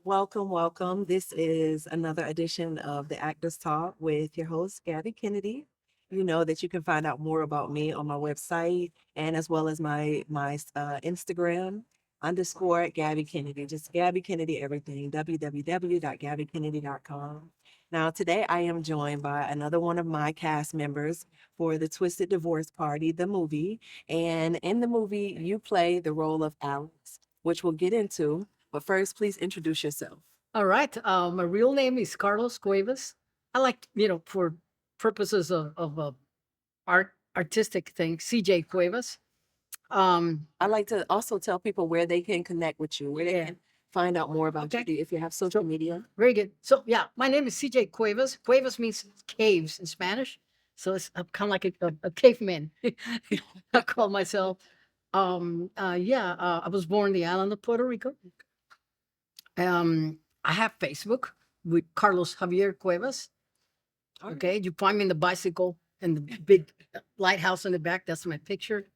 Welcome, welcome. This is another edition of the Actors Talk with your host, Gabby Kennedy. You know that you can find out more about me on my website and as well as my Instagram underscore Gabby Kennedy. Just Gabby Kennedy everything. www.gabbykennedy.com. Now today I am joined by another one of my cast members for the Twisted Divorce Party, the movie. And in the movie, you play the role of Alex, which we'll get into. But first, please introduce yourself. All right. My real name is Carlos Cuevas. I like, for purposes of artistic thing, CJ Cuevas. I like to also tell people where they can connect with you, where they Yeah. can find out more about Okay. you if you have social media. Very good. So yeah, my name is CJ Cuevas. Cuevas means caves in Spanish. So I'm kind of like a caveman. I call myself. I was born in the island of Puerto Rico. I have Facebook with Carlos Javier Cuevas. All right. Okay, you find me in the bicycle and the big lighthouse in the back. That's my picture.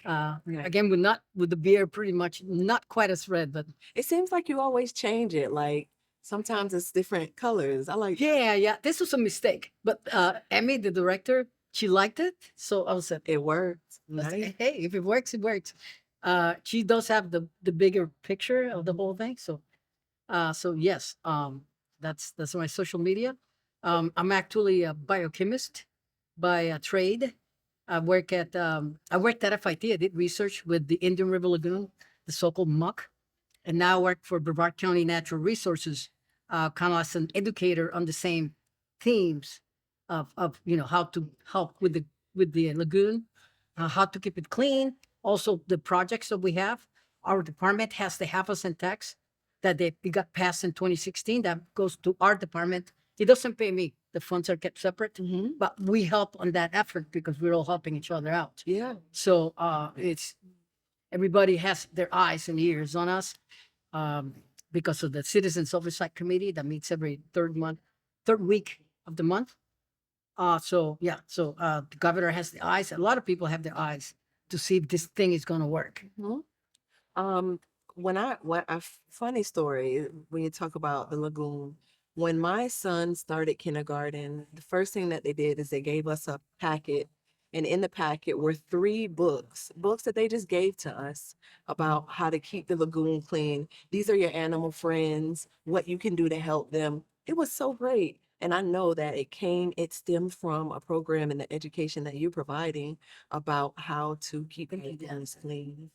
Yeah. Again, with the beard, pretty much not quite as red, but It seems like you always change it. Like sometimes it's different colors. I like yeah. This was a mistake, but Emmy, the director, she liked it, so I was like, it works. Hey, Nice. if it works, it works. She does have the bigger picture of the whole thing, so yes, that's my social media. I'm actually a biochemist by trade. I worked at FIT. I did research with the Indian River Lagoon, the so-called muck, and now I work for Brevard County Natural Resources, kind of as an educator on the same themes of how to help with the lagoon, how to keep it clean. Also, the projects that we have. Our department has the half a cent tax it got passed in 2016. That goes to our department. It doesn't pay me. The funds are kept separate, but we help on that effort because we're all helping each other out. Yeah. So it's everybody has their eyes and ears on us um, because of the Citizens Oversight Committee that meets every third week of the month. So the governor has the eyes. A lot of people have their eyes to see if this thing is going to work. Mhm. Um, when I what a funny story when you talk about the lagoon. When my son started kindergarten, the first thing that they did is they gave us a packet, and in the packet were three books that they just gave to us about how to keep the lagoon clean. These are your animal friends, what you can do to help them. It was so great. And I know that it stemmed from a program in the education that you're providing about how to keep lagoons clean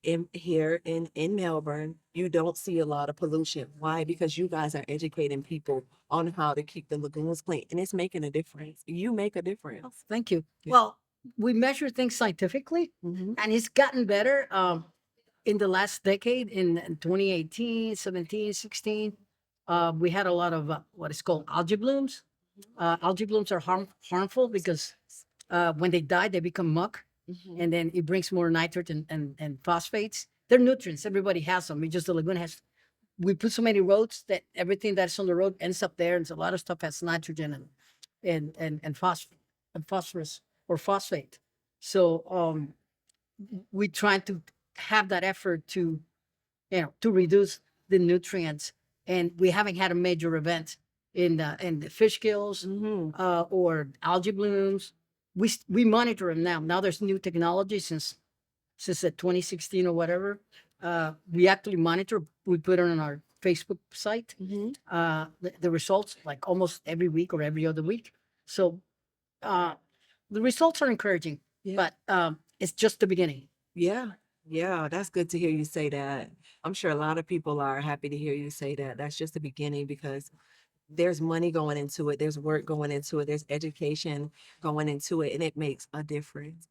in Melbourne, you don't see a lot of pollution. Why? Because you guys are educating people on how to keep the lagoons clean, and it's making a difference. You make a difference. Thank you. Yeah. Well, we measure things scientifically, Mhm. and it's gotten better in the last decade. In 2018, 17, 16, we had a lot of what is called algae blooms. Algae blooms are harmful because when they die, they become muck, Mhm. and then it brings more nitrogen and phosphates. They're nutrients. Everybody has them. It's just the lagoon has. We put so many roads that everything that's on the road ends up there, and so a lot of stuff has nitrogen and phosphorus or phosphate. So we try to have that effort to to reduce the nutrients, and we haven't had a major event in the fish kills Mhm. or algae blooms. We monitor them now. Now there's new technology since 2016 or whatever. We actually monitor. We put it on our Facebook site. Mhm. The results like almost every week or every other week. So uh, the results are encouraging, Yeah. but it's just the beginning. Yeah. Yeah, that's good to hear you say that. I'm sure a lot of people are happy to hear you say that. That's just the beginning because there's money going into it, there's work going into it, there's education going into it, and it makes a difference.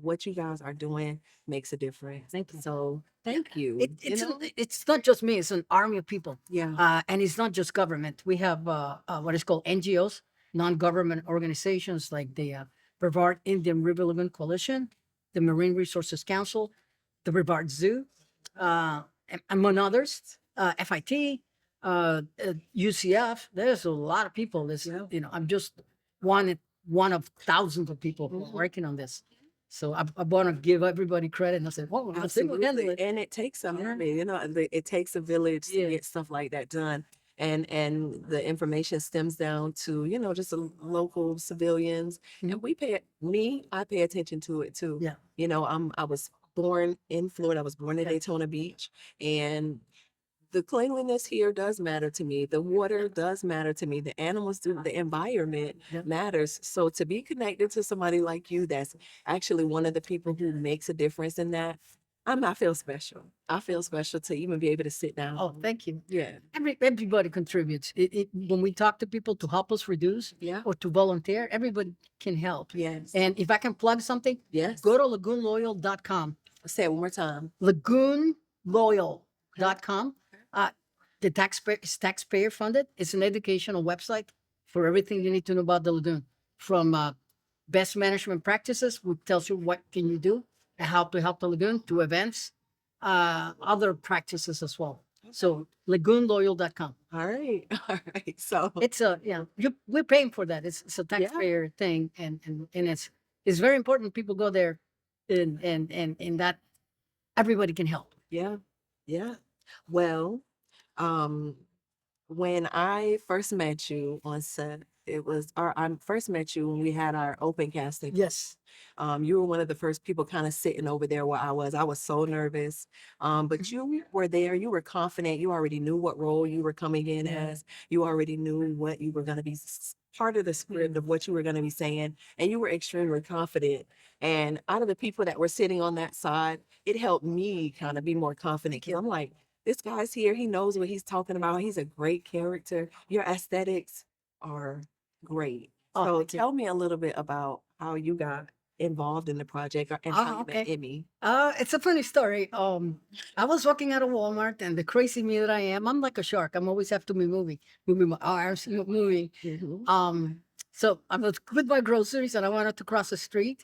What you guys are doing makes a difference. Thank you. So thank you. It's not just me. It's an army of people, Yeah. and it's not just government. We have what is called NGOs, non-government organizations like the Brevard Indian River Lagoon Coalition, the Marine Resources Council, the Brevard Zoo, among others, FIT, UCF. There's a lot of people. Yeah. I'm just one one of thousands of people who are Mhm. working on this. So I want to give everybody credit. And I said, "Oh, I think we'll handle Absolutely. it." And it takes a Yeah. army, it takes a village to Yeah. get stuff like that done. And the information stems down to, just local civilians. Mhm. And I pay attention to it too. Yeah. I was born in Florida. I was born in Yeah. Daytona Beach, and the cleanliness here does matter to me. The water does matter to me. The animals do. The environment Yeah. matters. So to be connected to somebody like you, that's actually one of the people who makes a difference in that, I feel special. I feel special to even be able to sit down. Oh, thank you. Yeah. Everybody contributes. When we talk to people to help us reduce Yeah. or to volunteer, everybody can help. Yes. And if I can plug something, Yes. go to lagoonloyal.com. Say it one more time. Lagoonloyal.com. The taxpayer is taxpayer funded. It's an educational website for everything you need to know about the lagoon, from best management practices, which tells you what can you do and how to help the lagoon, to events, other practices as well. So lagoonloyal.com. All right. All right. So It's we're paying for that. It's a taxpayer thing, and it's very important people go there, and that everybody can help. yeah. Yeah. Well, um, when I first met you on set, I first met you when we had our open casting. Yes. You were one of the first people kind of sitting over there where I was. I was so nervous. But you were there, you were confident, you already knew what role you were coming in as, you already knew what you were going to be part of the script of what you were going to be saying, and you were extremely confident. And out of the people that were sitting on that side, it helped me kind of be more confident because I'm like, this guy's here. He knows what he's talking about. He's a great character. Your aesthetics are great. Oh, So thank you. tell me a little bit about how you got involved in the project and how you met Okay. Emmy. It's a funny story. I was walking out of Walmart, and the crazy me that I am, I'm like a shark. I'm always have to be moving my arms, moving. Mhm. So I was with my groceries, and I wanted to cross the street,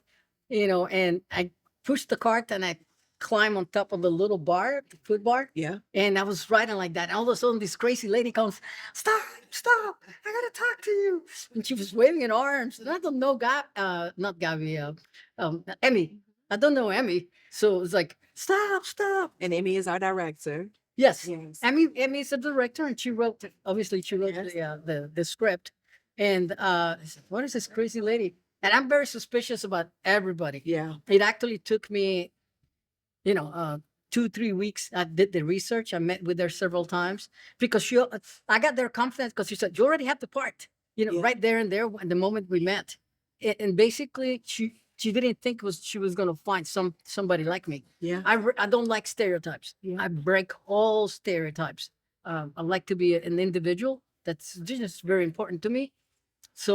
and I pushed the cart, and I climbed on top of the little bar, the food bar, Yeah. and I was riding like that. And all of a sudden, this crazy lady comes, "Stop, stop! I gotta talk to you." And she was waving her arms, and I don't know, not Gabby, Emmy. I don't know Emmy. So it's like, "Stop, stop." And Emmy is our director. Yes. Yes. Emmy is the director, and obviously she wrote Yes. the script. And I said, "What is this crazy lady?" And I'm very suspicious about everybody. Yeah. It actually took me, 2-3 weeks. I did the research. I met with her several times because I got their confidence because she said, "You already have the part," Yeah. right there and there the moment we met. And basically she didn't think she was going to find somebody like me. Yeah. I don't like stereotypes. Yeah. I break all stereotypes. I like to be an individual. That's just very important to me. So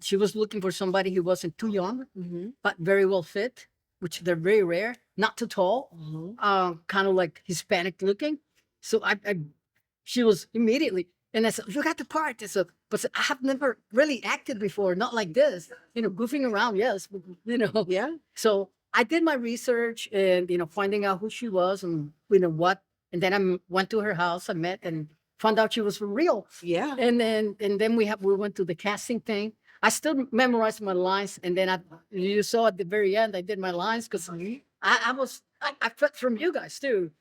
she was looking for somebody who wasn't too young, Mm-hmm. but very well fit, which they're very rare. Not too tall, Mm-hmm. kind of like Hispanic looking. So she was immediately, and I said, "You got the part." I said, "But I have never really acted before, not like this. Goofing around, yes, but, Yeah. So I did my research and finding out who she was and what, and then I went to her house. I met and found out she was for real. Yeah. And then we went to the casting thing. I still memorized my lines, and then you saw at the very end I did my lines because I felt from you guys too.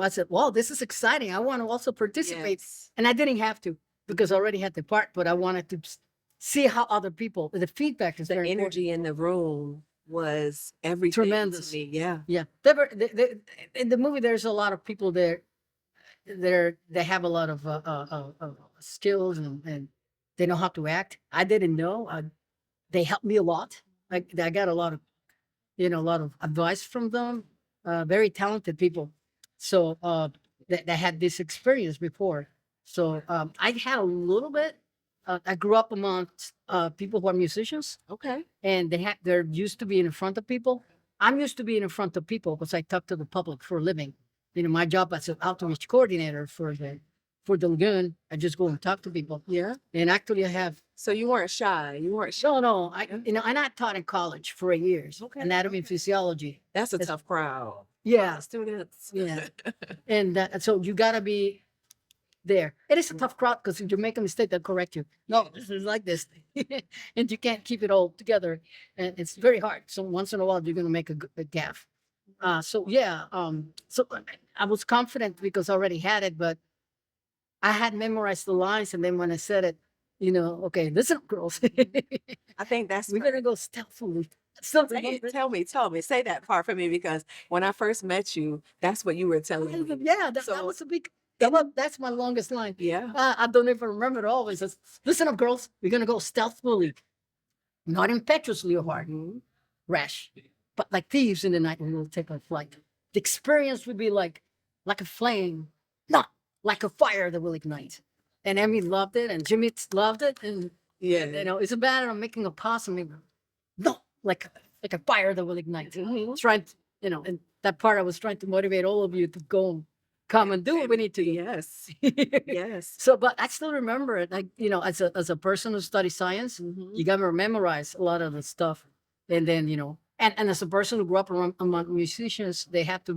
I said, "Wow, this is exciting. I want to also participate." Yes. And I didn't have to because I already had the part, but I wanted to see how other people, the feedback is The very important. energy in the room was everything Tremendous. to me. Yeah. Yeah. In the movie, there's a lot of people there. They have a lot of skills and they know how to act. I didn't know. They helped me a lot. I got a lot of advice from them. Very talented people. So they had this experience before. So I had a little bit. I grew up amongst people who are musicians, Okay. and they're used to being in front of people. I'm used to being in front of people because I talk to the public for a living. My job as an outreach coordinator for the lagoon, I just go and talk to people. Yeah. And actually, I have So you weren't shy. You weren't shy. no. And I taught in college for 8 years, Okay. anatomy and physiology. That's a It's- tough crowd. Yeah, Students. yeah. And so you gotta be there. It is a tough crowd because if you make a mistake, they'll correct you. No, this is like this, and you can't keep it all together, and it's very hard. So once in a while, you're gonna make a gaffe. So yeah, so I was confident because I already had it, but I had memorized the lines, and then when I said it, okay, listen, up, girls, I think that's we're gonna go stealthily. Still say remember it. it. Tell me, say that part for me because when I first met you, that's what you were telling me. Yeah, that So was a big. in the, That's my longest line. yeah. I don't even remember it all. It says, "Listen up, girls. We're gonna go stealthily, not impetuously or hard, Mhm. rash, but like thieves in the night when we'll take our flight. The experience would be like a flame, not like a fire that will ignite." And Emmy loved it, and Jimmy loved it, and Yeah. it's a matter of making a possum. No, like a fire that will ignite. Mhm. Trying to, and that part I was trying to motivate all of you to go and come and do what we need to do. Yes. Yes. So, but I still remember it. Like, as a person who studies science, Mhm. you gotta memorize a lot of the stuff. And then, and as a person who grew up among musicians, they have to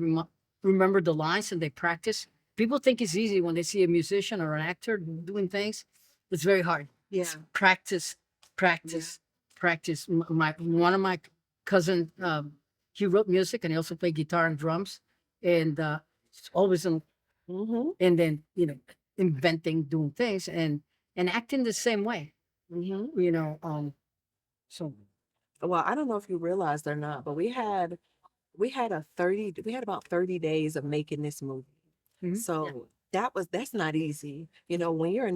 remember the lines and they practice. People think it's easy when they see a musician or an actor doing things. It's very hard. Yeah. It's practice, practice, practice. My one of my cousin, he wrote music and he also played guitar and drums, and it's always in, Mhm. and then inventing, doing things, and acting the same way. Mhm. So Well, I don't know if you realized or not, but we had about 30 days of making this movie. yeah. So that's not easy. When you're a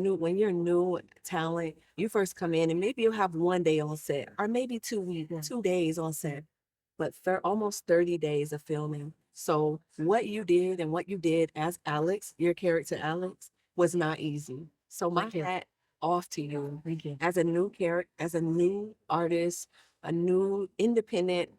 new talent, you first come in and maybe you'll have one day on set or maybe 2 weeks, Yeah. 2 days on set, but almost 30 days of filming. So what you did and what you did as Alex, your character Alex, was not easy. So my Thank you. hat off to you Thank you. as a new character, as a new artist, a new independent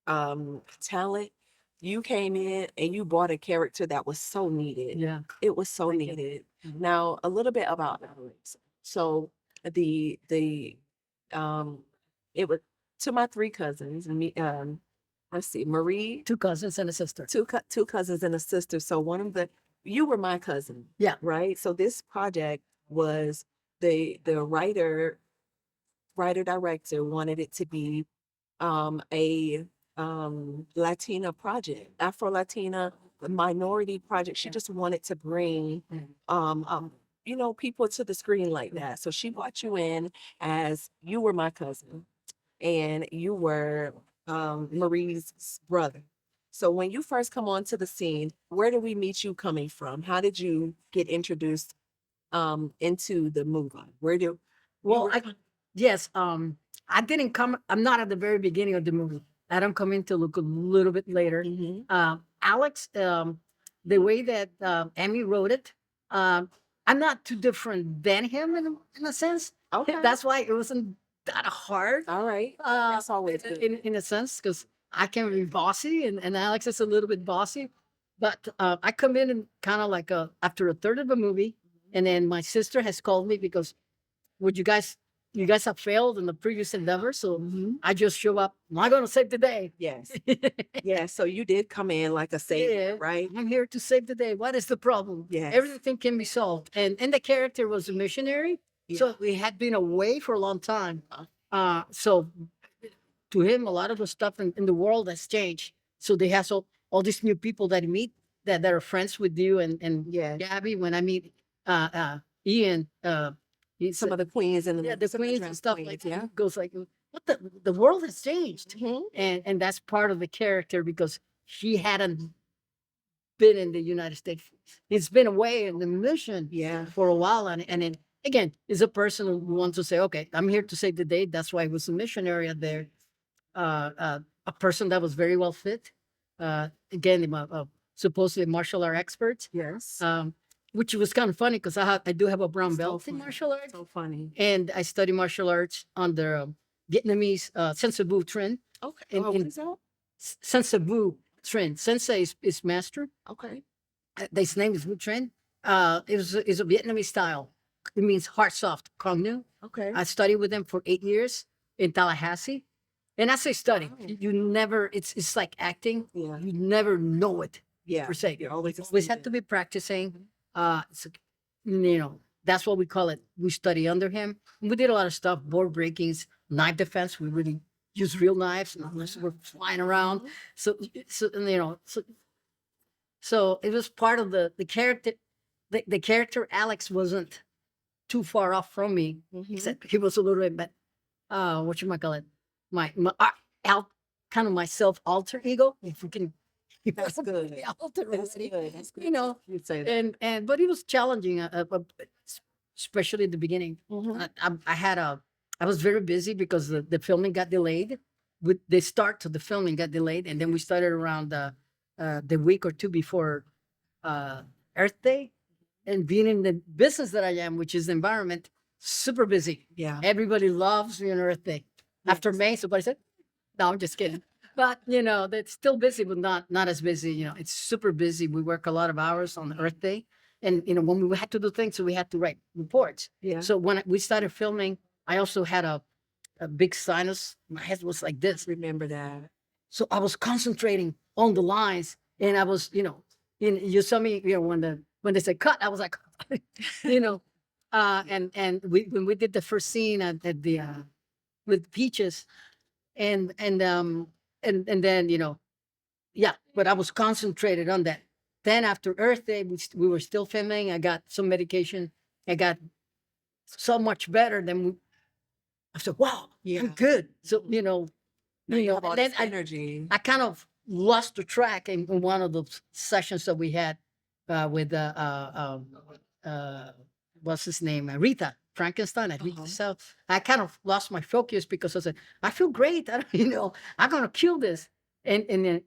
talent. You came in and you brought a character that was so needed. Yeah. It was so Thank you. needed. Mhm. Now, a little bit about Alex. So the um it was to my three cousins, me let's see, Marie, Two cousins and a sister. two cousins and a sister. So one of the you were my cousin, Yeah. right? So this project was the writer director wanted it to be a Latina project, Afro Latina minority project. She Yeah. just wanted to bring Mm. people to the screen like that. So she brought you in as you were my cousin and you were Marie's brother. So when you first come onto the scene, where do we meet you coming from? How did you get introduced into the movie? Where do you Well, were yes, I didn't come. I'm not at the very beginning of the movie. I don't come in till a little bit later. Mhm. Alex, the way that Emmy wrote it, I'm not too different than him in a sense. Okay. That's why it wasn't that hard. All right. That's always good. In a sense, because I can be bossy, and Alex is a little bit bossy. But I come in and kind of like after a third of the movie, and then my sister has called me because would you guys have failed in the previous endeavor, so Mhm. I just show up. Am I going to save the day? Yes. Yeah. So you did come in like a savior, Yeah, right? I'm here to save the day. What is the problem? Yes. Everything can be solved. And the character was a missionary, Yeah. so we had been away for a long time. So to him, a lot of the stuff in the world has changed. So they have all these new people that he meet that are friends with you and Yeah. Gabby. When I meet Ian, he's Some of the queens and yeah, the some of queens and drag stuff queens, like yeah. that. Goes like, what the world has changed, Mhm. and that's part of the character because he hadn't been in the United States. He's been away in the mission Yeah. for a while, and then again, is a person who wants to say, okay, I'm here to save the day. That's why he was a missionary out there. A person that was very well fit. Again, supposedly a martial art expert. Yes. Which was kind of funny because I do have a brown So belt in funny. martial arts. So funny. And I study martial arts under Vietnamese Sensibu trend. Okay. In, Oh, what in is that? Sensibu trend. Sensei is master. Okay. His name is Wu Trend. Is a Vietnamese style. It means heart soft, Kong Nu. Okay. I studied with them for 8 years in Tallahassee. And I say study. Wow. You never, it's like acting. Yeah. You never know it Yeah. per se. You're always You always have extended. to be practicing. Mhm. It's that's what we call it. We study under him. We did a lot of stuff, board breakings, knife defense. We really use real knives, and we're flying around. Mhm. So, and, so it was part of the character. The character Alex wasn't too far off from me, Mhm. except he was a little bit, but what you might call it, my out kind of my self alter ego, if we can. That's good. Alter That's already, good. That's good. you know, You'd say that. and but it was challenging, especially at the beginning. Mhm. I had I was very busy because the filming got delayed. With the start to the filming got delayed, and then we started around the week or two before uh, Earth Day, and being in the business that I am, which is the environment, super busy. Yeah. Everybody loves me on Earth Day. After Yes. May, somebody said, "No, I'm just kidding." But that's still busy, but not as busy. It's super busy. We work a lot of hours on Earth Day, and when we had to do things, so we had to write reports. Yeah. So when we started filming, I also had a big sinus. My head was like this. Remember that. So I was concentrating on the lines, and I was, you saw me, when they said cut, I was like, you know, and when we did the first scene at the with Peaches, and then yeah, but I was concentrated on that. Then after Earth Day, we were still filming. I got some medication. I got so much better than I said, wow, Yeah. I'm good. So Now you have all and then this energy. I kind of lost the track in one of the sessions that we had with what's his name, Rita Frankenstein. Uh-huh. So I kind of lost my focus because I said, I feel great. I, don't- I'm gonna kill this, and then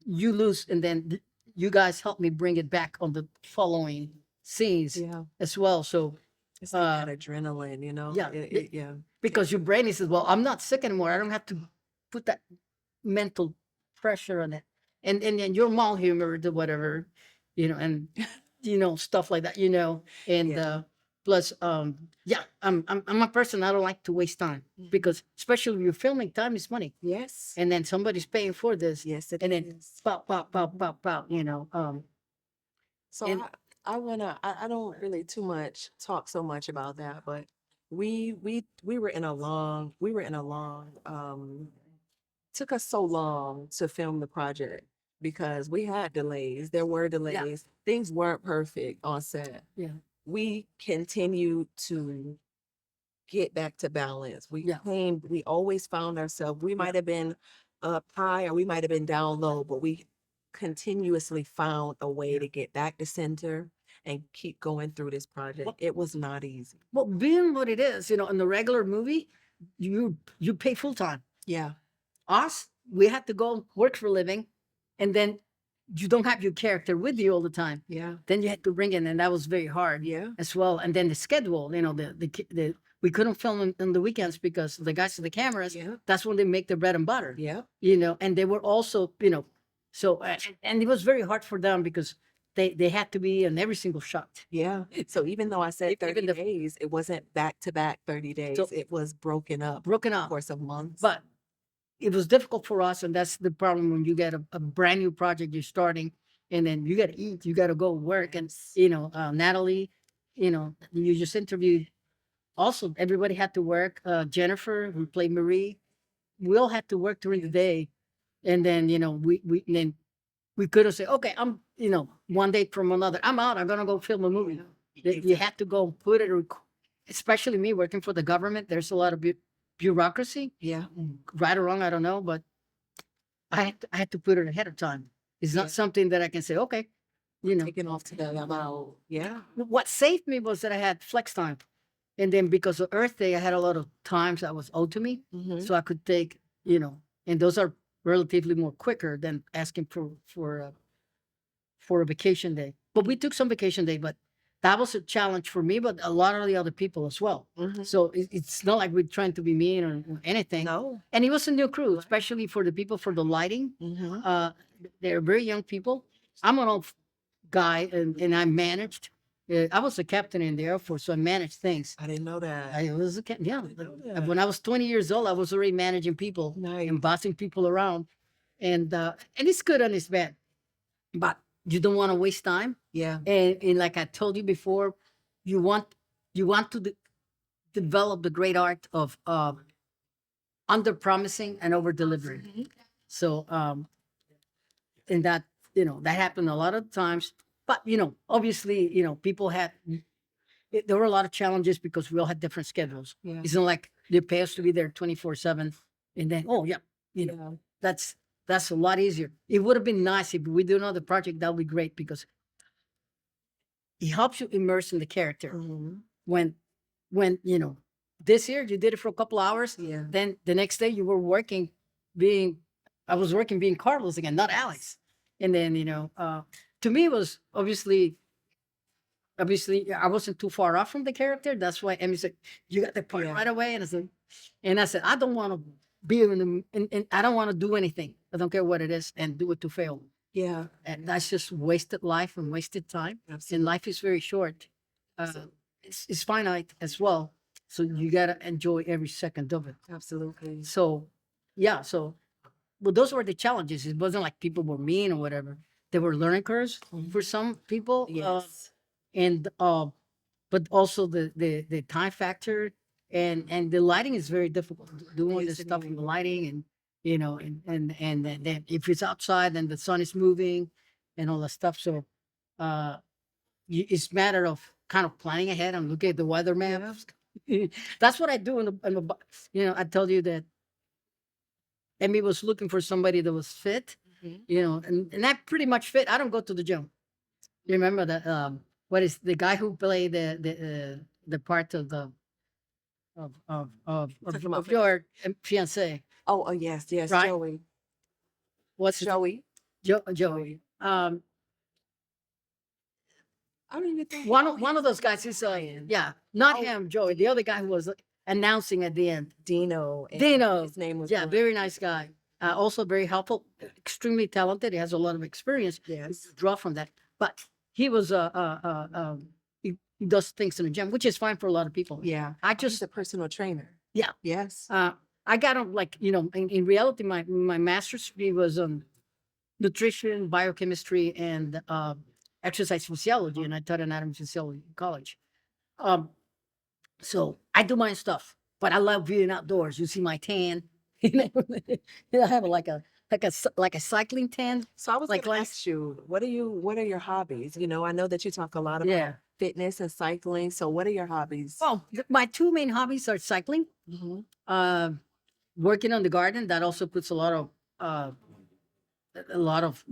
you lose, and then you guys help me bring it back on the following scenes Yeah. as well. So It's like that adrenaline, yeah, yeah. because your brain is, well, I'm not sick anymore. I don't have to put that mental pressure on it, and then your mall humor, the whatever, and stuff like that, and Yeah. plus, yeah, I'm a person, I don't like to waste time, Mhm. because especially when you're filming, time is money, Yes. and then somebody's paying for this, Yes, it and then is. pop pop pop pop pop, So and I don't really too much talk so much about that, but we were in a long took us so long to film the project because we had delays. There were yeah, delays. Things weren't perfect on set. yeah, We continued to get back to balance. yeah, We always found ourselves, we yeah. might have been up high or we might have been down low, but we continuously found a way to get back to center and keep going through this project. Well, It was not easy. well, being what it is, in the regular movie, you pay full time. Yeah. Us, we had to go work for a living, and then you don't have your character with you all the time. Yeah. Then you had to bring in, and that was very hard Yeah. as well. And then the schedule, we couldn't film on the weekends because the guys with the cameras, Yeah. that's when they make their bread and butter. Yeah. And they were also, so and it was very hard for them because they had to be in every single shot. Yeah. So even though I said 30 Even the days, it wasn't back to back 30 days. so It was broken up broken over the up, course of months. but it was difficult for us, and that's the problem when you get a brand new project you're starting, and then you got to eat, you got to go work, and Yes. Natalie, you just interviewed. Also, everybody had to work. Jennifer, who played Marie, we all had to work during the Yes. day, and then then we couldn't say, okay, I'm one day from another, I'm out, I'm gonna go film a movie. You had to go put it, especially me working for the government. There's a lot of bureaucracy, Yeah. right or wrong, I don't know, but I had to put it ahead of time. It's not Yeah. something that I can say, okay, you know. Taking off today. I'm out. Yeah. What saved me was that I had flex time. And then because of Earth Day, I had a lot of times that was owed to me. Mhm. So I could take, and those are relatively more quicker than asking for a vacation day. But we took some vacation day, but that was a challenge for me, but a lot of the other people as well. Mhm. So it's not like we're trying to be mean or anything. No. And it was a new crew, especially for the people for the lighting. Mhm. They're very young people. I'm an old guy, and I managed. I was a captain in the Air Force, so I managed things. I didn't know that. I was a captain. Yeah, didn't know that. when I was 20 years old, I was already managing people Nice. and bossing people around, and it's good and it's bad, but you don't want to waste time. Yeah. And like I told you before, you want you want to develop the great art of under promising and over delivering. Mhm. So and that, that happened a lot of times. But obviously, people had there were a lot of challenges because we all had different schedules. Yeah. It's not like they pay us to be there 24/7, and then oh yeah, Yeah. that's a lot easier. It would have been nice if we do another project. That would be great because it helps you immerse in the character. Mhm. When this year you did it for a couple hours, Yeah. then the next day you were working, being I was working being Carlos again, not Alex. And then to me it was obviously I wasn't too far off from the character. That's why Emmy said, "You got the part Yeah. right away." And I said, I don't want to be in I don't want to do anything. I don't care what it is and do it to fail. Yeah. And that's just wasted life and wasted time. And Absolutely. life is very short. Absolutely. It's finite as well. So you gotta enjoy every second of it. Absolutely. So yeah, well, those were the challenges. It wasn't like people were mean or whatever. There were learning curves for some people. Yes. And but also the time factor and the lighting is very difficult. Doing Yes, this it stuff is. with the lighting and then if it's outside then the sun is moving and all that stuff. So it's a matter of kind of planning ahead and looking at the weather maps. That's what I do I told you that Emmy was looking for somebody that was fit, Mhm. and that pretty much fit. I don't go to the gym. You remember that? What is the guy who played the part of the Talking about of your fiance? Oh, yes, yes, Right? Joey. What's his Joey. Joey? Joey. I don't even think. Oh, One of those guys is Ryan. yeah, not Oh, him, Joey. The other guy who was announcing at the end. Dino. And Dino. His name was Yeah, Brian. very nice guy. Also very helpful, extremely talented. He has a lot of experience. Yes. Draw from that. But he was he does things in the gym, which is fine for a lot of people. Yeah. I He's just a personal trainer. yeah. Yes. I got him like in reality my master's degree was nutrition, biochemistry, and exercise physiology, and I taught anatomy and physiology in college. Um, so I do my own stuff, but I love being outdoors. You see my tan, I have like a cycling tan. So I was Like going to last ask you, what are your hobbies? I know that you talk a lot about yeah. fitness and cycling. So what are your hobbies? Well, my two main hobbies are cycling, Hmm. uh, working on the garden. That also puts uh, a lot of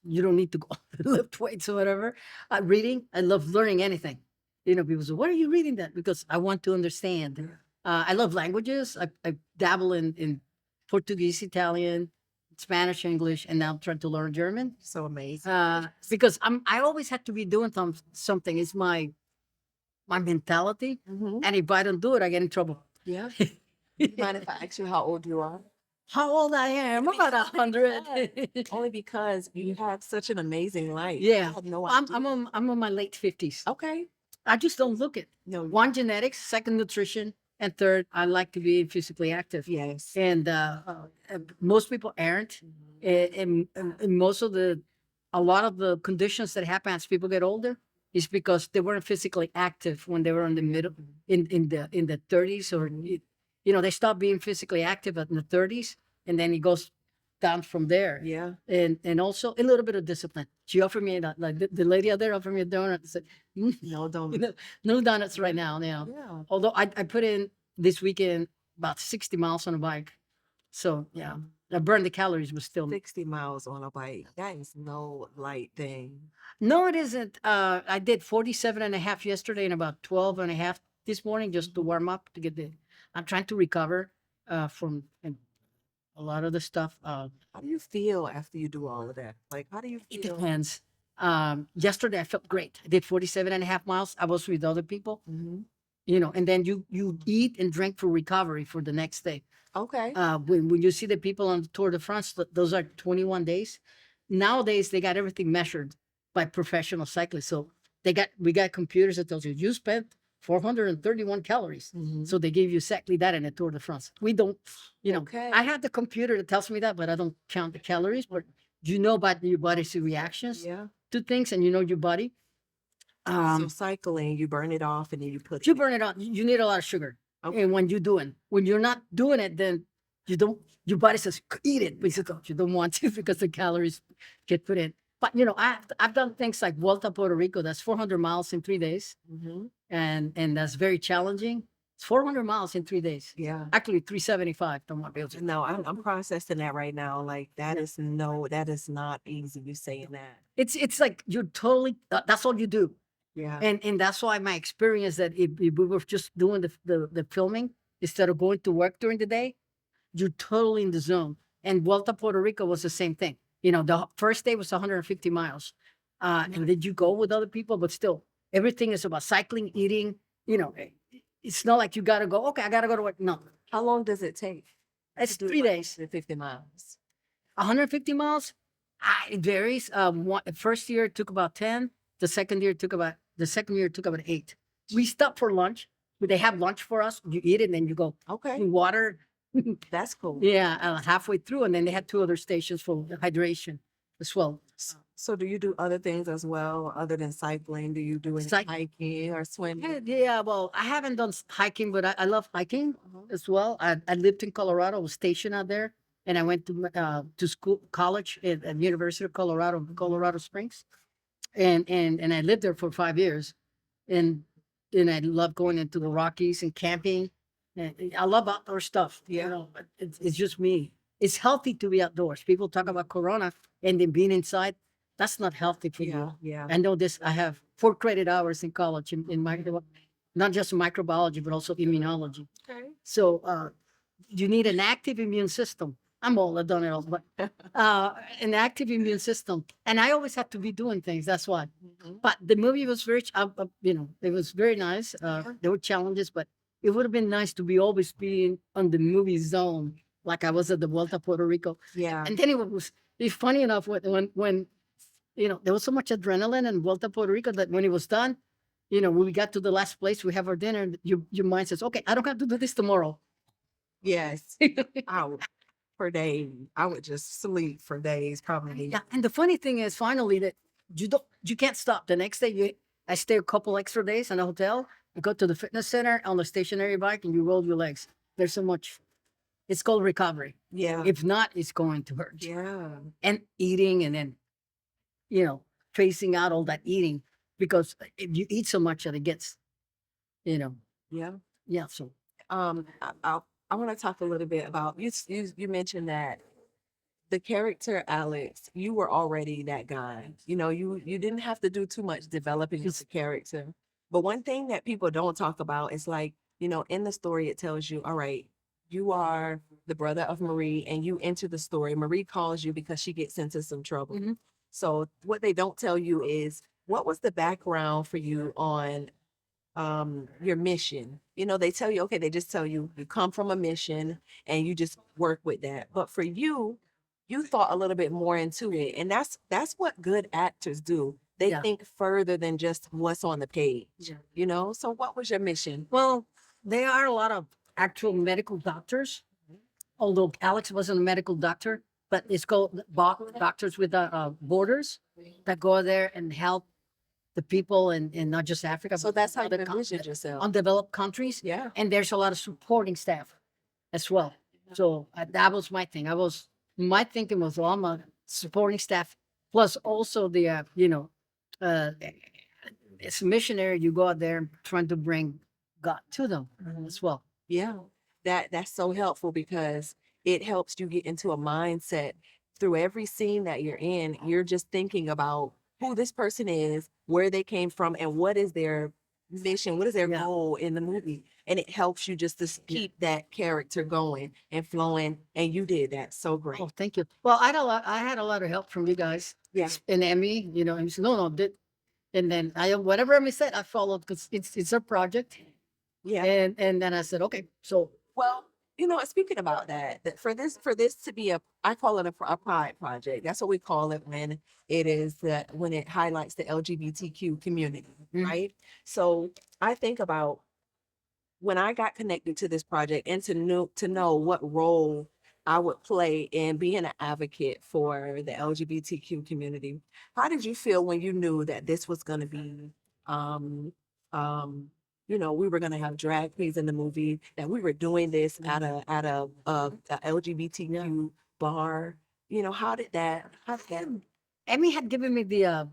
you don't need to go lift weights or whatever. Reading, I love learning anything. People say, "What are you reading that?" Because I want to understand. I love languages. I dabble in Portuguese, Italian, Spanish, English, and now I'm trying to learn German. So amazing. Because I always have to be doing something. It's my mentality, Hmm. and if I don't do it, I get in trouble. Yeah. Do you mind if I ask you how old you are? How old I am? About 100. Only because you have such an amazing life. I Yeah, had no I'm idea. I'm on my late 50s. Okay. I just don't look it. No. One, genetics, second, nutrition, and third, I like to be physically active. Yes. And most people aren't. And most of a lot of the conditions that happen as people get older is because they weren't physically active when they were in the middle, in the 30s, or they stop being physically active in the 30s, and then it goes down from there. Yeah. And also a little bit of discipline. She offered me like the lady out there offered me a donut. I said, No, don't. no donuts right now. Yeah. Although I put in this weekend about 60 miles on a bike. So yeah, I burned the calories, but still 60 miles on a bike. That is no light thing. no, it isn't. I did 47 and a half yesterday and about 12 and a half this morning just to warm up to I'm trying to recover from a lot of the stuff. How do you feel after you do all of that? Like, how do you It feel? depends. Yesterday I felt great. I did 47 and a half miles. I was with other people, Hmm. and then you eat and drink for recovery for the next day. Okay. When you see the people on the Tour de France, those are 21 days. Nowadays they got everything measured by professional cyclists. So we got computers that tells you spent 431 calories. Mhm. So they give you exactly that in the Tour de France. We don't, Okay. I have the computer that tells me that, but I don't count the calories. But you know about your body's reactions Yeah. to things, and you know your body. So Um, cycling, you burn it off and then you put you it. burn it on. You need a lot of sugar. Okay. And when you're doing, when you're not doing it, then you don't. Your body says eat it, but you don't want to because the calories get put in. But I've done things like Vuelta a Puerto Rico. That's 400 miles in 3 days, Hmm. and that's very challenging. It's 400 miles in 3 days. Yeah. Actually, 375. Don't want to be able to. No, I'm processing that right now. Like Yeah. that is not easy. You saying that. It's like you're totally. That's all you do. Yeah. And that's why my experience that if we were just doing the filming instead of going to work during the day, you're totally in the zone. And Vuelta Puerto Rico was the same thing. The first day was 150 miles. And then you go with other people, but still, everything is about cycling, eating. It's not like you got to go, okay, I got to go to work. No, How long does it take it's to do 3 days. 50 miles? 150 miles, it varies. First year it took about 10. The second year it took about 8. We stopped for lunch. They have lunch for us. You eat it, and then you go Okay. water. That's cool. Yeah, halfway through, and then they had 2 other stations for hydration as well. So do you do other things as well other than cycling? Do you do any Cyc- hiking or swimming? Yeah, well, I haven't done hiking, but I love hiking Uh-huh. as well. I lived in Colorado, I was stationed out there, and I went to school, college at University of Colorado, Colorado Springs, and I lived there for 5 years, and I love going into the Rockies and camping. And I love outdoor stuff. But it's just me. It's healthy to be outdoors. People talk about Corona and then being inside. That's not healthy for Yeah, you. yeah. I know this. I have 4 credit hours in college in micro, not just microbiology, but also immunology. Okay. So you need an active immune system. I'm old, I've done it all, but an active immune system. And I always have to be doing things. That's why. Mhm. But the movie was it was very nice. There were challenges, but it would have been nice to be always being on the movie zone, like I was at the Vuelta Puerto Rico. Yeah. And then it's funny enough when there was so much adrenaline in Vuelta Puerto Rico that when it was done, when we got to the last place, we have our dinner. Your mind says, okay, I don't have to do this tomorrow. Yes. I would for days. I would just sleep for days, probably. Yeah, and the funny thing is, finally, that you can't stop. The next day, I stay a couple extra days in a hotel. I go to the fitness center on the stationary bike, and you roll your legs. There's so much. It's called recovery. Yeah. If not, it's going to hurt. Yeah. And eating, and then tracing out all that eating, because if you eat so much that it gets, Yeah. yeah. So I want to talk a little bit about you mentioned that the character Alex, you were already that guy. You didn't have to do too much developing of the character. But one thing that people don't talk about is like, in the story it tells you, all right, you are the brother of Marie and you enter the story. Marie calls you because she gets into some trouble. Mhm. So what they don't tell you is what was the background for you on your mission. They tell you, okay, they just tell you you come from a mission and you just work with that. But for you, you thought a little bit more into it. And that's what good actors do. They Yeah. think further than just what's on the page. Yeah. So what was your mission? Well, there are a lot of actual medical doctors, although Alex wasn't a medical doctor, but it's called Doctors Without Borders that go there and help the people in not just Africa, So but that's how you other envisioned yourself. undeveloped countries. Yeah. And there's a lot of supporting staff as well. So that was my thing. My thinking was, well, I'm a supporting staff, plus also uh, as a missionary, you go out there trying to bring God to them as well. Yeah. That's so helpful because it helps you get into a mindset through every scene that you're in. You're just thinking about who this person is, where they came from, and what is their mission, what is their Yeah. goal in the movie. And it helps you just to keep that character going and flowing. And you did that so great. Oh, thank you. Well, I had a lot of help from you guys. Yeah. And Emmy, and he said, no, and then whatever Emmy said, I followed because it's a project. Yeah. And then I said, okay, so Well, speaking about that for this to be I call it a pride project. That's what we call it when when it highlights the LGBTQ community, Mhm. right? So I think about when I got connected to this project and to know what role I would play in being an advocate for the LGBTQ community. How did you feel when you knew that this was going to be um, um, we were gonna have drag queens in the movie, that we were doing this at a LGBTQ bar. How did that? Emmy had given me the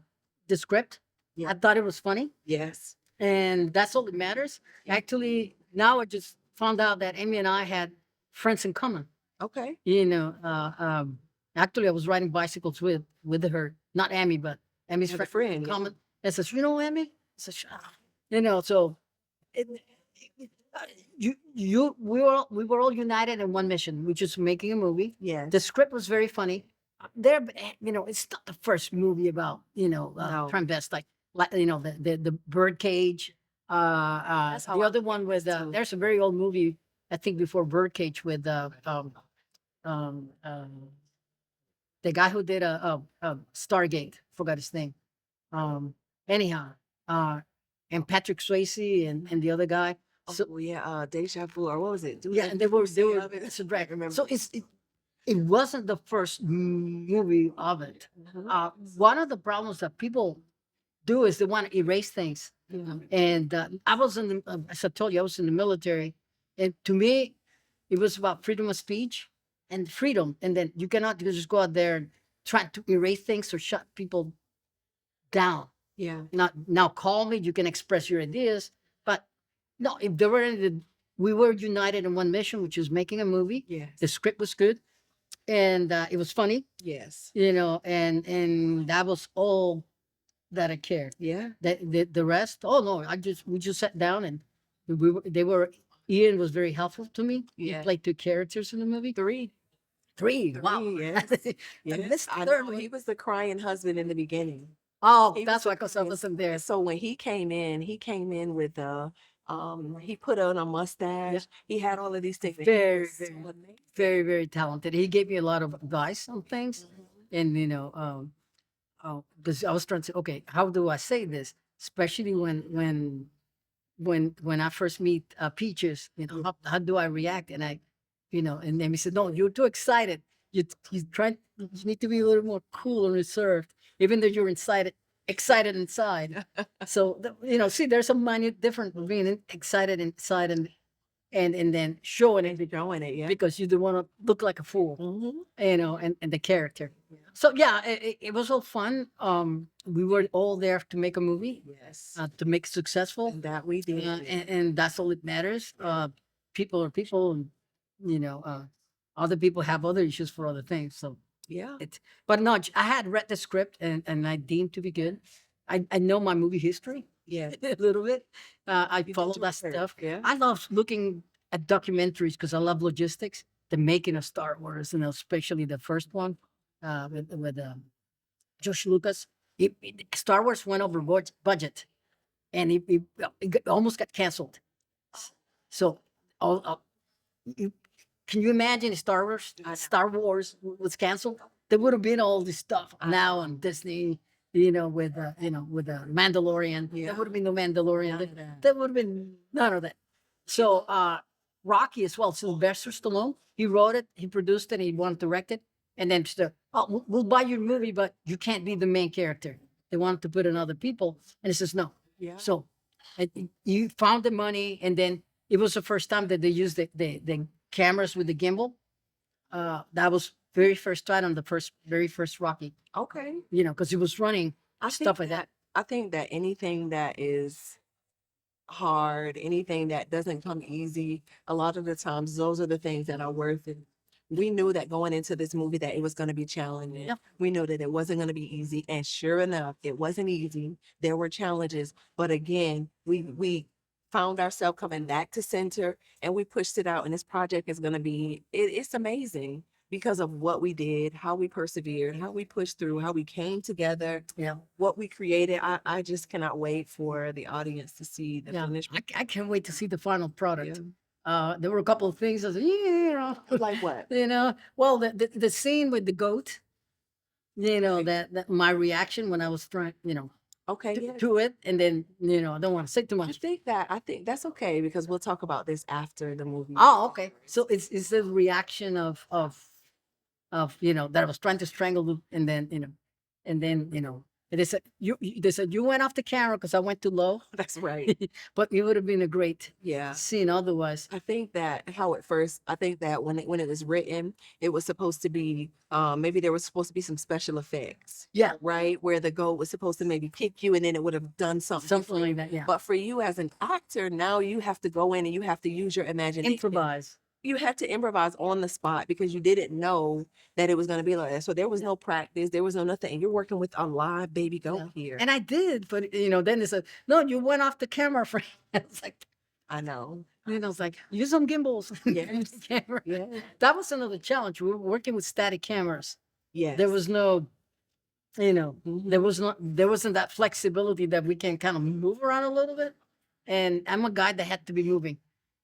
script. Yeah. I thought it was funny, Yes. and that's all that matters. Actually, now I just found out that Emmy and I had friends in common. Okay. You know, actually, I was riding bicycles with her, not Emmy, but Emmy's Have a friend in friend. Yeah. common. And says, Emmy? I says, "Ah." So it, we were all united in one mission, which is making a movie. Yes. The script was very funny. It's not the first movie about No. transvestite, like the birdcage. That's how The I other feel one with too. there's a very old movie, I think before Birdcage, with um, the guy who did a Stargate. Forgot his name. Um, anyhow, uh, and Patrick Swayze and the other guy. So Oh yeah, Deja Vu, or what was it? yeah, and they were Of it. it's a drag. Remember. So it wasn't the first movie of it. One of the problems that people do is they want to erase things. And I was as I told you, I was in the military, and to me, it was about freedom of speech and freedom. And then you cannot just go out there and try to erase things or shut people down. Yeah. Not now, calmly, you can express your ideas, but no, if there were we were united in one mission, which is making a movie. Yes. The script was good, and it was funny, Yes. and that was all that I cared. Yeah. The rest, oh no, we just sat down, and they were Ian was very helpful to me. Yeah. He played two characters in the movie. Three. Wow. Yes. I Yes. missed the I third know. one. He was the crying husband in the beginning. Oh, He was that's the why, because I crying. wasn't there. So when he came in with he put on a mustache. He had all of these things. And he Very, was so very, amazing. very, very talented. He gave me a lot of advice on things, and because I was trying to say, okay, how do I say this? Especially when I first meet Peaches, how do I react? And and then he said, no, you're too excited. You need to be a little more cool and reserved, even though you're excited inside. So see, there's a minute difference between excited inside and then showing it, Showing it, yeah. because you don't want to look like a fool, and the character. So yeah, it was all fun. We were all there to make a movie, Yes. to make it successful, And that we did. and that's all that matters. People are people, and other people have other issues for other things. So Yeah. but no, I had read the script, and I deemed to be good. I know my movie history Yeah. a little bit. I You follow did that your stuff. research, yeah. I love looking at documentaries because I love logistics, the making of Star Wars, especially the first one, with George Lucas. Star Wars went over budget, and it almost got canceled. So, all, you, can you imagine if Star Wars was canceled? There would have been all this stuff now on Disney, with the Mandalorian. Yeah. There would have been no Mandalorian. None of that. There would have been none of that. So, Rocky as well. Sylvester Stallone, he wrote it, he produced it, he wanted to direct it, and then we'll buy your movie, but you can't be the main character. They wanted to put in other people, and he says no. Yeah. So, you found the money, and then it was the first time that they used the cameras with the gimbal. That was very first time on the very first Rocky. Okay. Because he was running I stuff think like that. I think that anything that is hard, anything that doesn't come easy, a lot of the times those are the things that are worth it. We knew that going into this movie that it was going to be challenging. Yep. We knew that it wasn't going to be easy, and sure enough, it wasn't easy. There were challenges, but again, we found ourselves coming back to center, and we pushed it out. And this project is going to be it's amazing because of what we did, how we persevered, how we pushed through, how we came together, Yeah. what we created. I just cannot wait for the audience to see the Yeah. finished. I can't wait to see the final product. Yeah. There were a couple of things I said, Like what? well, the scene with the goat, that my reaction when I was trying, Okay, yeah. to it, and then, I don't want to say too I much. think that's okay because we'll talk about this after the movie. Oh, okay. So it's the reaction of that I was trying to strangle, and then, And they said you went off the camera because I went too low, That's right. but it would have been a great Yeah. scene otherwise. I think that how at first, I think that when it was written, it was supposed to be maybe there was supposed to be some special effects, Yeah, right? Where the goat was supposed to maybe kick you and then it would have done something something different. like that. Yeah, But for you as an actor, now you have to go in and you have to use your imagination. improvise. You had to improvise on the spot because you didn't know that it was going to be like that. So there was no practice, there was no nothing. And you're working with a live baby goat here. And I did, but then they said, no, you went off the camera for. I was like, I know. I was like, use some gimbals. Yes. Camera. Yeah. That was another challenge. We were working with static cameras. Yes. There was no, there wasn't that flexibility that we can kind of move around a little bit. And I'm a guy that had to be moving.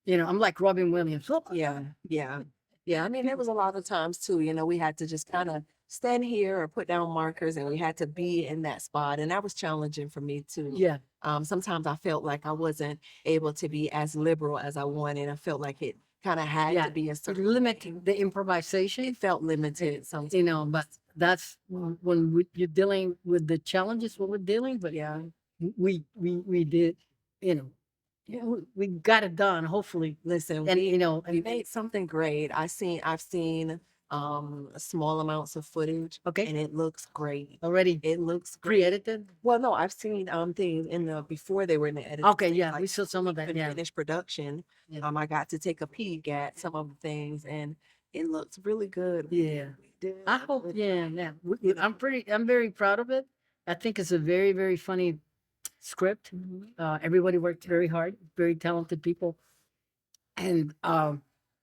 I'm like Robin Williams. Yeah, yeah, yeah. I mean, there was a lot of times too, we had to just kind of stand here or put down markers and we had to be in that spot. And that was challenging for me too. Yeah. Sometimes I felt like I wasn't able to be as liberal as I wanted. I felt like it kind of had Yeah. to be a certain Limiting the improvisation. It felt limited sometimes. But that's when you're dealing with the challenges what we're dealing. But Yeah. we did, yeah, we got it done. Hopefully, Listen, and we made something great. I've seen small amounts of footage. Okay. And it looks great. Already It looks great. pre-edited. Well, no, I've seen things in the before they were in the editing. Okay, stage, yeah, like we saw some of that. even Yeah, finished production. Yeah. I got to take a peek at some of the things, and it looks really good. Yeah. We did I a hope. good Yeah, job. yeah. I'm very proud of it. I think it's a very, very funny script. Everybody worked very hard. Very talented people, and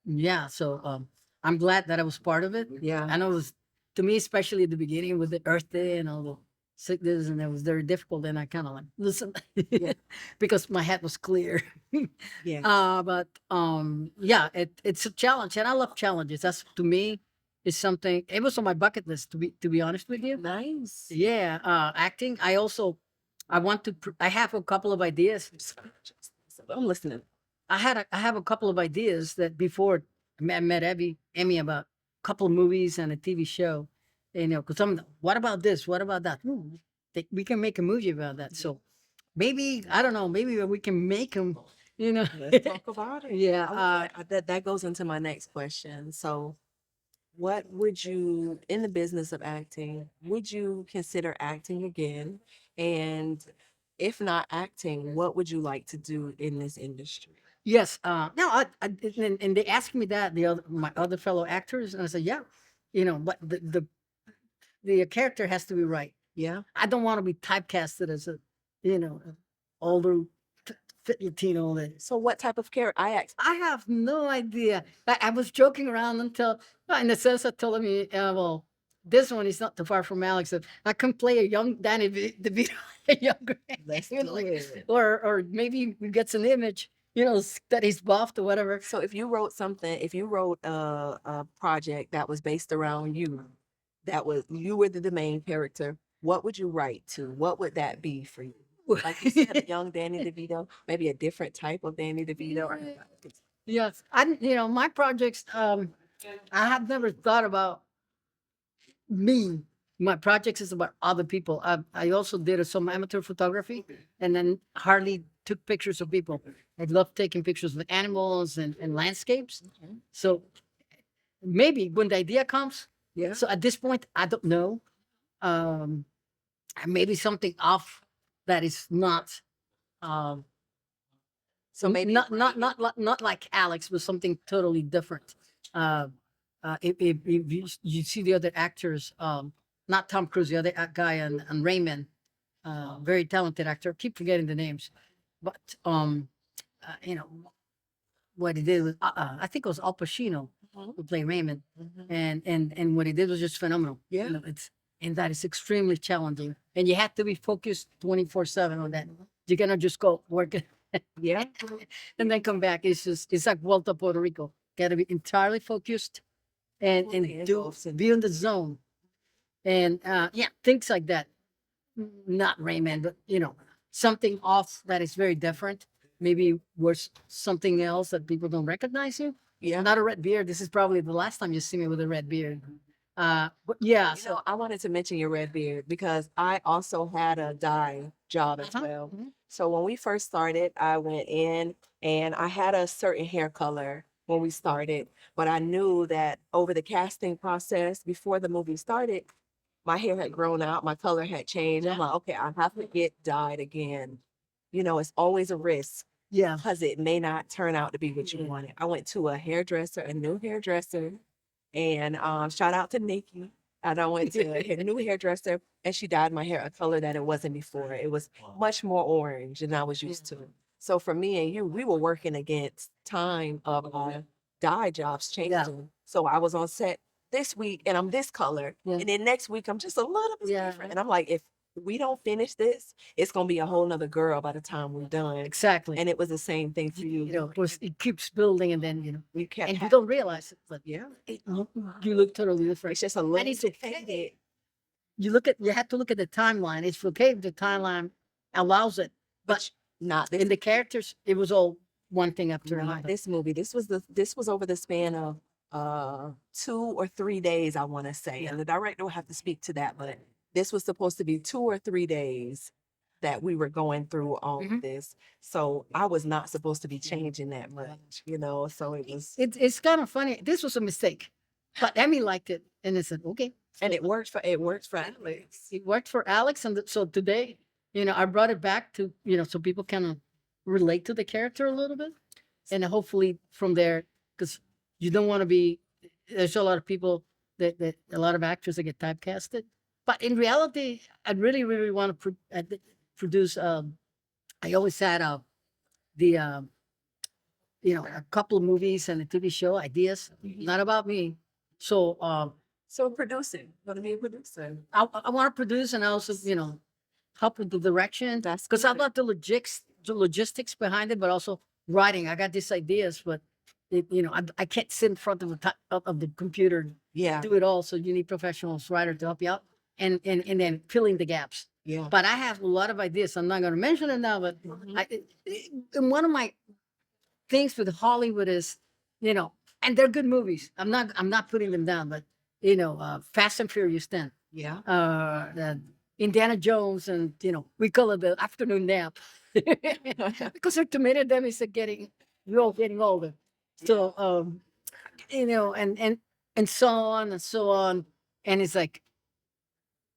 yeah. So I'm glad that I was part of it. Yeah. I know it was, to me, especially at the beginning with the Earth Day and all the sickness, and it was very difficult. And I kind of like listen, Yeah. because my head was clear. Yeah. But yeah, it's a challenge, and I love challenges. That's, to me, is something. It was on my bucket list, to be honest with you. Nice. Yeah, acting. I want to. I have a couple of ideas. I'm listening. I have a couple of ideas that before I met Emmy about a couple of movies and a TV show, because what about this? What about that? We can make a movie about that. So maybe, I don't know, maybe we can make them, Let's talk about it. Yeah. That goes into my next question. So, what would you, in the business of acting, would you consider acting again? And if not acting, what would you like to do in this industry? Yes. No, and they asked me that, my other fellow actors, and I said, yeah, but the character has to be right. Yeah. I don't want to be typecasted as a, older fit Latino. So, what type of character? I have no idea. I was joking around until, in the sense of telling me, well, this one is not too far from Alex. That I can play a young Danny DeVito, a younger, Let's do it. or maybe we get an image, that he's buffed or whatever. So, if you wrote a project that was based around you, you were the main character, what would you write to? What would that be for you? Like you said, a young Danny DeVito, maybe a different type of Danny DeVito. Yes, my projects. I have never thought about me. My projects is about other people. I also did some amateur photography, and then hardly took pictures of people. I love taking pictures of animals and landscapes. So maybe when the idea comes. Yeah. So at this point, I don't know. Maybe something off that is not. So maybe not like Alex, but something totally different. If you see the other actors, not Tom Cruise, the other guy on Raymond, very talented actor. Keep forgetting the names, but what he did was, I think it was Al Pacino who played Raymond, and what he did was just phenomenal. Yeah. And that is extremely challenging, and you have to be focused 24/7 on that. You cannot just go work it, Yeah. and then come back. It's like Vuelta Puerto Rico. Got to be entirely focused and be in the zone, and yeah, things like that. Not Raymond, but something off that is very different. Maybe worth something else that people don't recognize you. Yeah. Not a red beard. This is probably the last time you see me with a red beard. But yeah, You know, so I wanted to mention your red beard because I also had a dye job as uh-huh, well. mhm, So when we first started, I went in and I had a certain hair color when we started, but I knew that over the casting process before the movie started, my hair had grown out, my color had changed. I'm yeah, like, okay, I have to get dyed again. You know, it's always a risk yeah, because it may not turn out to be what you yeah, wanted. I went to a hairdresser, a new hairdresser, and shout out to Nikki. And I went to a new hairdresser, and she dyed my hair a color that it wasn't before. It was much more orange than I was yeah, used to. So for me and you, we were working against time of our dye jobs yeah, changing. So I was on set this week, and I'm this color, yeah, and then next week I'm just a little bit yeah, different. And I'm like, if we don't finish this, it's gonna be a whole nother girl by the time we're done. exactly. And it was the same thing for You you. know, it keeps building, and then You kept and you having don't realize it, but yeah. you look totally different. It's just a And little it's bit okay. faded. You have to look at the timeline. It's okay if the timeline allows it, but But not this in the characters, it was all one thing after not another. this movie. This was over the span of 2 or 3 days, I want to say. Yeah, And the director will have to speak to that, but this was supposed to be 2 or 3 days that we were going through all of hmm this. So I was not supposed to be changing that much, you know. So it was it's kind of funny. This was a mistake, but Emmy liked it, and I said, okay. and So it works for Alex. it worked for Alex, and so today, I brought it back to so people can relate to the character a little bit, and hopefully from there, because you don't want to be. There's a lot of people that a lot of actors that get typecasted, but in reality, I really really want to produce. I always had the a couple of movies and a TV show ideas, not about me. So So producing, gonna be a producer. I want to produce and also help with the direction That's because I good. love the logistics behind it, but also writing. I got these ideas, but I can't sit in front of of the computer and Yeah, do it all. So you need professionals writer to help you out and then filling the gaps. yeah. But I have a lot of ideas. I'm not going to mention it now, but and one of my things with Hollywood is, and they're good movies. I'm not putting them down, but Fast and Furious 10, Yeah. the Indiana Jones, and we call it the afternoon nap because our tomato them is we're all getting older. So and so on and so on, and it's like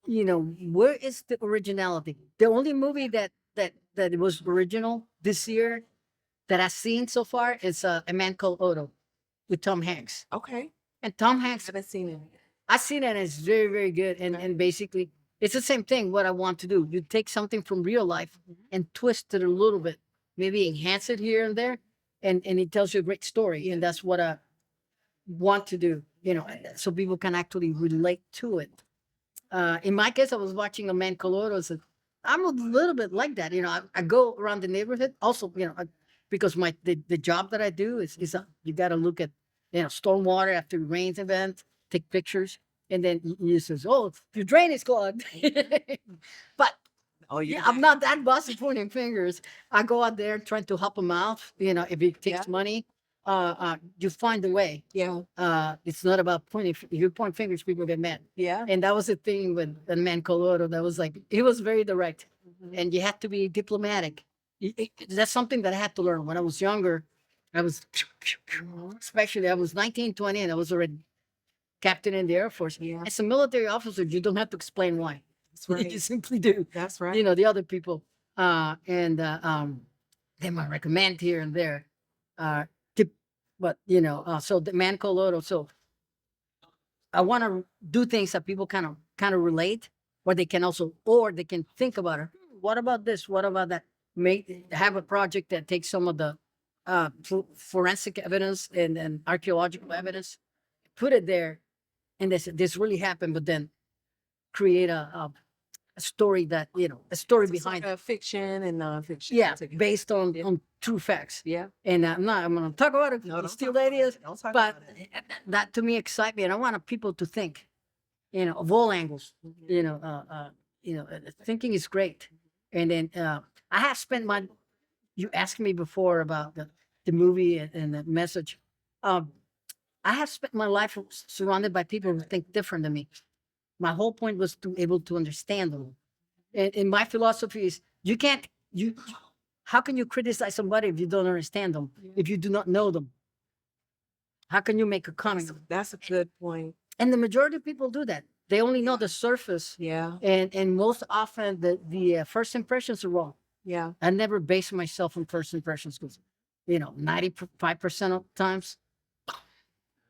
where is the originality? The only movie that was original this year that I've seen so far is A Man Called Otto with Tom Hanks. Okay. And Tom I Hanks, haven't seen it. I've seen it and it's very, very good. And Okay. and basically it's the same thing. What I want to do, you take something from real life and twist it a little bit, maybe enhance it here and there, and it tells you a great story. And that's what I want to do, so people can actually relate to it. In my case, I was watching A Man Called Otto. So I'm a little bit like that. I go around the neighborhood. Also, because the job that I do is you got to look at stormwater after rains event, take pictures, and then you says, "Oh, your drain is clogged." But Oh, you yeah, I'm not that bossy pointing fingers. I go out there trying to help them out. If it yeah. takes money, you find a way. Yeah. It's not about pointing. You point fingers, people get mad. Yeah. And that was the thing with the man Colorado. That was like he was very direct, and you had to be diplomatic. That's something that I had to learn when I was younger. I was, especially I was 19, 20, and I was already captain in the Air Force. Yeah. As a military officer, you don't have to explain why. That's You right. simply do. That's right. The other people, and they might recommend here and there, tip, but so the man Colorado. So I want to do things that people kind of relate, or they can think about it. What about this? What about that? Have a project that takes some of the forensic evidence and archaeological evidence, put it there, and this really happened, but then create a story a story So behind it. fiction and nonfiction. Yeah, together. based on Yeah. on true facts. Yeah. And I'm going to talk about it, No, don't steal talk about ideas, it. Don't talk but about it. that to me excites me, and I want people to think, of all angles. Thinking is great. And then I have spent you asked me before about the movie and the message. Um, I have spent my life surrounded by people who think different than me. My whole point was to able to understand them. And my philosophy is you can't you how can you criticize somebody if you don't understand them, if you do not know them? How can you make a comment? That's a good point. And the majority of people do that. They only know the surface, Yeah. and most often the first impressions are wrong. Yeah. I never base myself on first impressions because, 95% of times,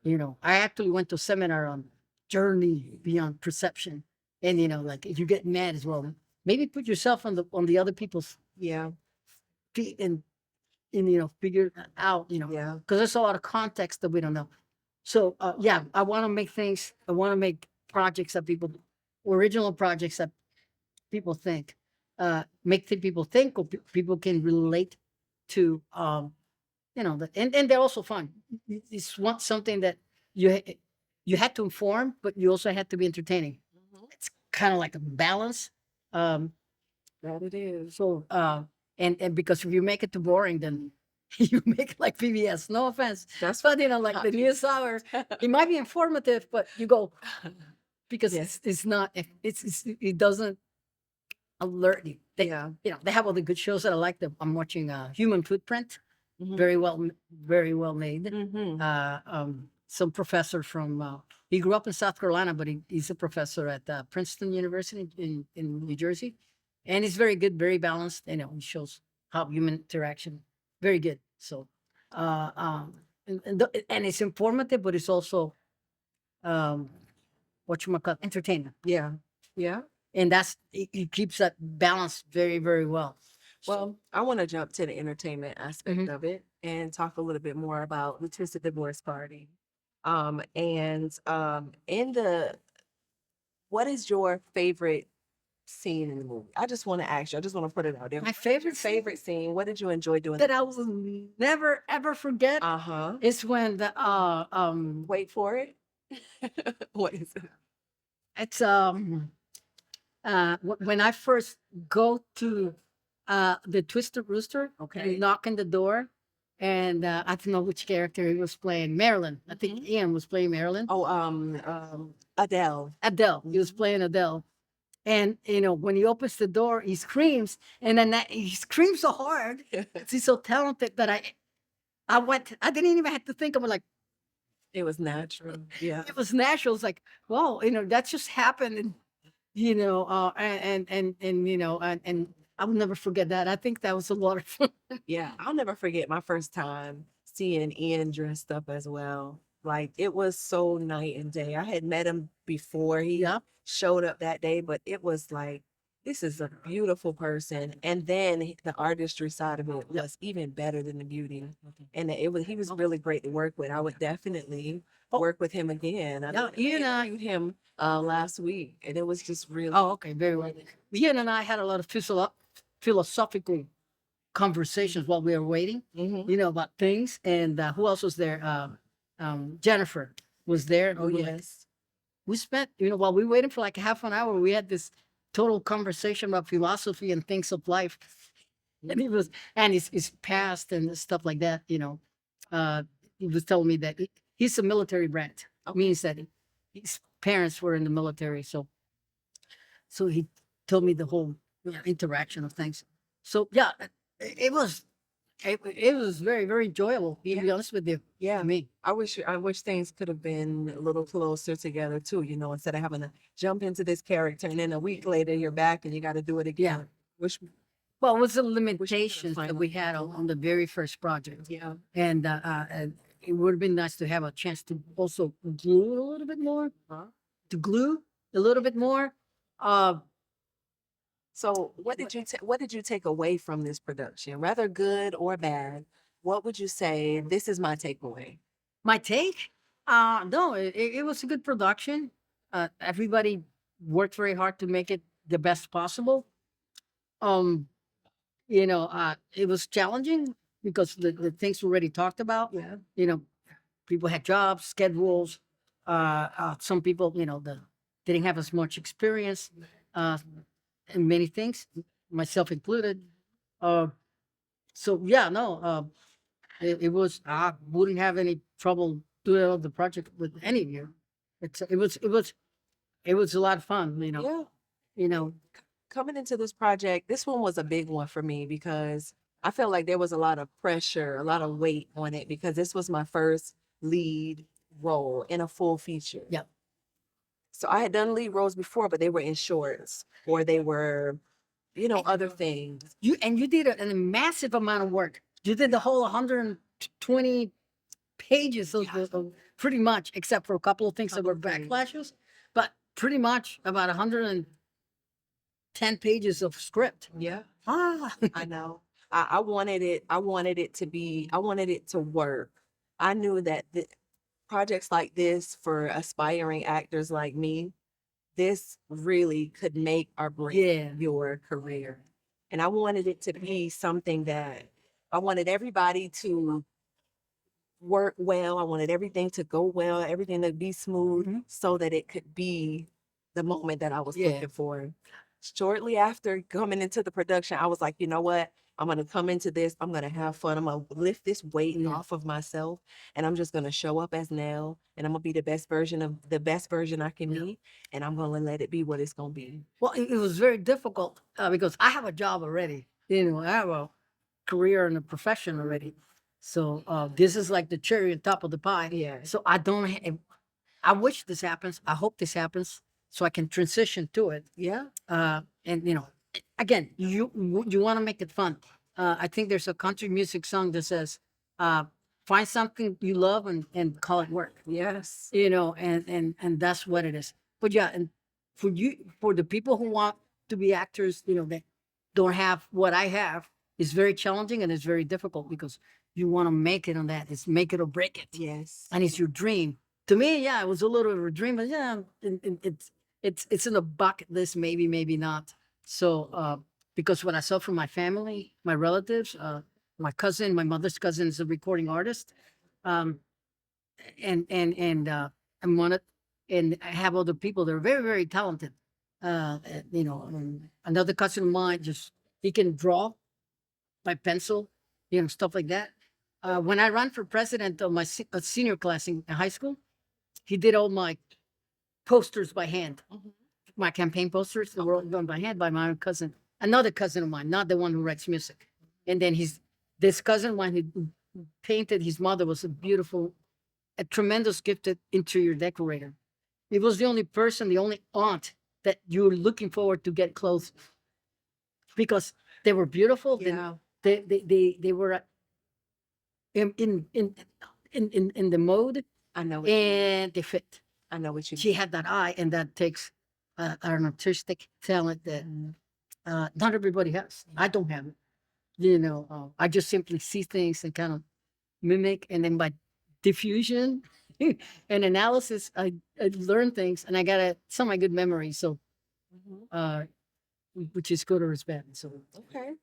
I actually went to a seminar on journey beyond perception, and like if you get mad as well, maybe put yourself on the other people's Yeah. feet and figure it out, Yeah. because there's a lot of context that we don't know. So yeah, I want to make things. I want to make projects that original projects that people think, make people think, or people can relate to. And they're also fun. It's something that you had to inform, but you also had to be entertaining. Mhm. It's kind of like a balance. Um, That it is. so and because if you make it too boring, then you make it like PBS. No offense, That's but like the news hour, it might be informative, but you go because Yes. it's not. It doesn't alert you. Yeah. They have all the good shows that I like. I'm watching Human Footprint. Mhm. Very well made. Mhm. Some professor from he grew up in South Carolina, but he's a professor at Princeton University in New Jersey, and he's very good, very balanced. He shows how human interaction, very good. So, and it's informative, but it's also um, what you might call entertainment, Yeah. Yeah. and it keeps that balance very, very well. Well, I want to jump to the entertainment aspect Mhm. of it and talk a little bit more about the Twisted Divorce Party. In the what is your favorite scene in the movie? I just want to ask you. I just want to put it out there. My What is your favorite favorite scene? What did you enjoy doing? that I will never ever forget Uh-huh. is when Wait for it. What is it? it's when I first go to the Twisted Rooster Okay. and knock on the door, and I don't know which character he was playing. Marilyn, I think Ian was playing Marilyn. Oh, Adele. Adele, he was playing Adele. And when he opens the door, he screams, and then he screams so hard. He's so talented that I didn't even have to think. I was like, It was natural. Yeah. it was natural. It's like, whoa, that just happened, and and I will never forget that. I think that was a lot of fun. Yeah, I'll never forget my first time seeing Ian dressed up as well. Like it was so night and day. I had met him before he Yeah, showed up that day, but it was like this is a beautiful person. And then the artistry side of it was even better than the beauty. And he was really great to work with. I would definitely work with him again. yeah. Ian, interviewed him last week, and it was just really oh, okay, very well. Ian and I had a lot of philosophical conversations while we were waiting. Mhm. About things. And who else was there? Jennifer was there. And Oh we were like, yes. we spent, while we waited for like half an hour, we had this total conversation about philosophy and things of life. And his past and stuff like that. Uh, he was telling me that he's a military brat. Okay. Means that his parents were in the military. So he told me the whole interaction of things. So yeah, it was very, very enjoyable. To be honest with you, Yeah. to me. I wish things could have been a little closer together too, instead of having to jump into this character and then a week later you're back and you got to do it again. Yeah. Wish Well, it was the we should have limitations that we had on the very first project, yeah. and it would have been nice to have a chance to also glue it a little bit more, Huh? to glue a little bit more. Uh, So what did you take away from this production? Rather good or bad? What would you say this is my takeaway? my take, no, it was a good production. Everybody worked very hard to make it the best possible. Um, it was challenging because the things we already talked about. Yeah. People had jobs, schedules. Some people, that didn't have as much experience uh, in many things, myself included. Uh, so yeah, no, it was. I wouldn't have any trouble do the project with any of you. It was a lot of fun. Yeah. You know. Coming into this project, this one was a big one for me because I felt like there was a lot of pressure, a lot of weight on it because this was my first lead role in a full feature. Yeah. So I had done lead roles before, but they were in shorts or they were, other things. You did a massive amount of work. You did the whole 120 pages of pretty much, except for a couple of things that were backflashes, but pretty much about 110 pages of script. Yeah. Ah, I know. I wanted it. I wanted it to be. I wanted it to work. I knew that projects like this for aspiring actors like me, this really could make or break yeah. your career. And I wanted it to be something that I wanted everybody to work well. I wanted everything to go well, everything to be smooth Mhm. so that it could be the moment that I was Yeah. looking for. Shortly after coming into the production, I was like, you know what? I'm going to come into this. I'm going to have fun. I'm going to lift this weight Yeah. off of myself and I'm just going to show up as Nell and I'm going to be the best version I can Yeah. be. And I'm going to let it be what it's going to be. Well, it was very difficult because I have a job already. I have a career and a profession already. So this is like the cherry on top of the pie. Yeah. So I don't. I wish this happens. I hope this happens so I can transition to it. Yeah. And again, you want to make it fun. I think there's a country music song that says, "Find something you love and call it work." Yes. And that's what it is. But yeah, and for the people who want to be actors, that don't have what I have, it's very challenging and it's very difficult because you want to make it on that. It's make it or break it. Yes. And it's your dream. To me, yeah, it was a little of a dream, but yeah, it's in the bucket list, maybe not. So because what I saw from my family, my relatives, my cousin, my mother's cousin is a recording artist, um, and one of, and I have other people that are very very talented. And another cousin of mine just he can draw by pencil, stuff like that. When I ran for president of my senior class in high school, he did all my posters by hand. Mhm. My campaign posters that were all done by hand by my own cousin, another cousin of mine, not the one who writes music. And then this cousin, when he painted his mother, was a tremendous gifted interior decorator. He was the only person, the only aunt that you were looking forward to get close because they were beautiful. Yeah. They were in the mode I know what you mean. and they fit. I know what you She mean. had that eye, and that takes an artistic talent that not everybody has. I don't have it. I just simply see things and kind of mimic, and then by diffusion and analysis, I learn things, and I got some of my good memories. So, Mhm. which is good or is bad. So, Okay.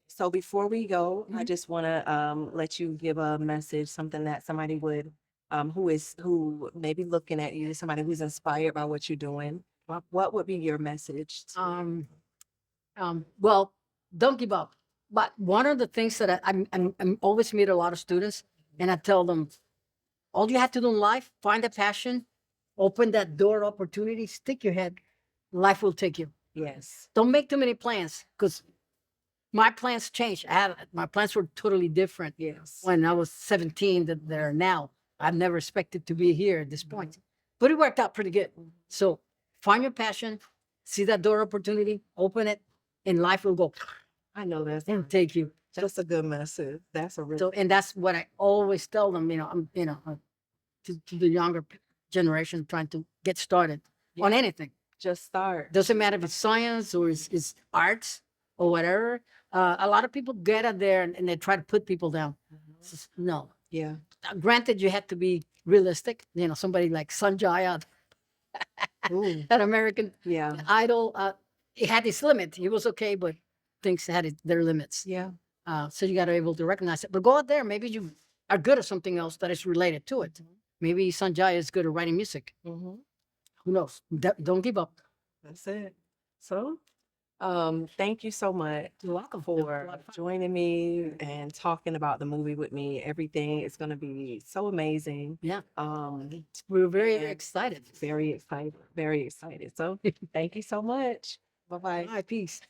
So before we go, I Mhm. just want to let you give a message, something that somebody would who may be looking at you, somebody who's inspired by what you're doing. What would be your message? Well, don't give up. But one of the things that I'm always meet a lot of students, and I tell them, all you have to do in life, find a passion, open that door opportunity, stick your head, life will take you. Yes. Don't make too many plans because my plans changed. My plans were totally different Yes. when I was 17 than they're now. I've never expected to be here at this point, but it worked out pretty good. So find your passion, see that door opportunity, open it, and life will go I know and take you. that's a good message. That's a really And that's what I always tell them. I'm to the younger generation trying to get started on anything. just start. Doesn't matter if it's science or it's arts or whatever. A lot of people get out there and they try to put people down. No. Yeah. Granted, you have to be realistic. Somebody like Sanjaya, Ooh. that American Yeah. Idol, it had its limit. He was okay, but things had their limits. Yeah. So you got to be able to recognize it. But go out there. Maybe you are good at something else that is related to it. Maybe Sanjaya is good at writing music. Mm-hmm. Who knows? Don't give up. That's it. So Thank you so much You're welcome. It was a for lot of fun. joining me and talking about the movie with me. Everything is going to be so amazing. Yeah, Um, we were very and excited. very excited, very excited. So thank you so much. Bye All bye. right, peace.